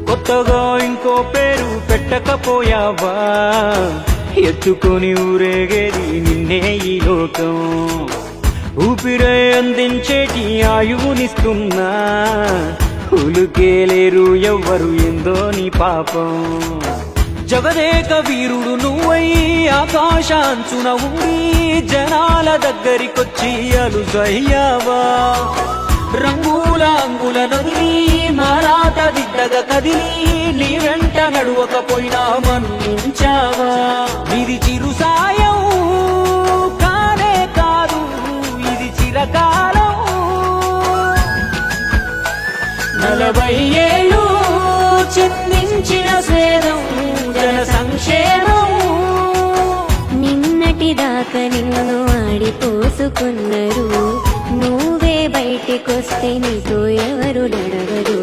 కొత్తగా ఇంకో పేరు పెట్టకపోయావా? ఎత్తుకొని ఊరేగేది నిన్నే ఈ లోకం, ఊపిరే అందించేటి ఆయువునిస్తున్నా. ఉలుకే లేరు ఎవ్వరు ఎందో నీ పాపం. జగదేక వీరుడు నువ్వై ఆకాశాంచున ఊడి జనాల దగ్గరికొచ్చి అలుసయ్యావా? రంగుల అంగుల నదిలి మారాత దిద్దగా కదిలి నీ వెంట నడువకపోయినా మన్నించావా? ఇది చిరు సాయం కానే కాదు, ఇది చిరకాలం. 40 ఏళ్ళు చిందించిన స్వేదం జన సంక్షేమం. నిన్నటిదాకా నిన్ను ఆడిపోసుకున్నారు, నువ్వే బయటికొస్తే నీతో ఎవరు నడవరు.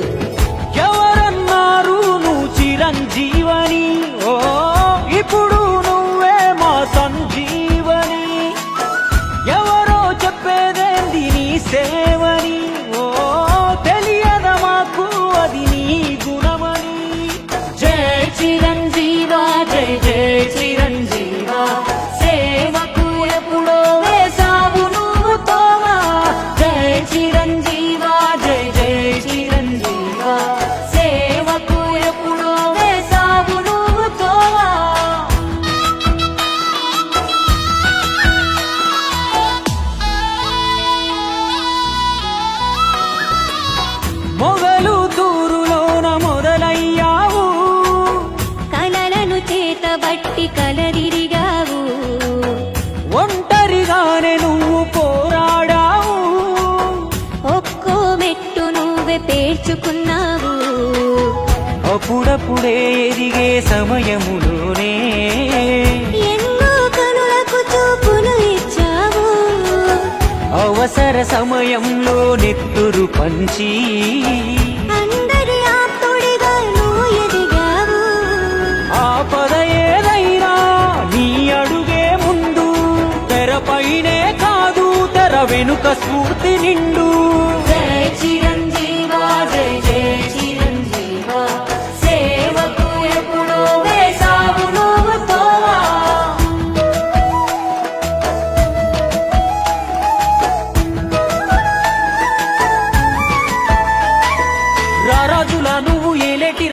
ఎవరన్నారు నువ్వు చిరంజీవని? ఓ ఇప్పుడు నువ్వే మా సంజీవని. ఎవరో చెప్పేదేంది నీ సేవని? ఓ తెలియద మాకు అది నీ గుణమని. జై చిరంజీవా, జై జై చిరంజీవా, సేవకు ఎప్పుడో వేసావు నువ్వు తోవా. జై చిరంజీవా, జై జై చిరంజీవా, సేవకు ఎప్పుడో వేసావు నువ్వు తోవా. మొగలు తూరులోన మొదలయ్యావు, కలలను చేతబట్టి కలదిరిగావు. ఒంటరిగానే నువ్వు పోరాడావు. ఒక్కో మెట్టు నువ్వే పేర్చుకున్నావు. అప్పుడప్పుడే ఎదిగే సమయములోనే ఎన్నో కనులకు చూపులు ఇచ్చావు. అవసర సమయంలో నెత్తురు పంచి అందరి ఆప్తుడిగా నువ్వు ఎదిగావు. ఆపద ఏదైనా నీ అడుగే ముందు, తెరపైనే కాదు తెర వెనుక స్ఫూర్తి నిండు. జై చిరంజీవి.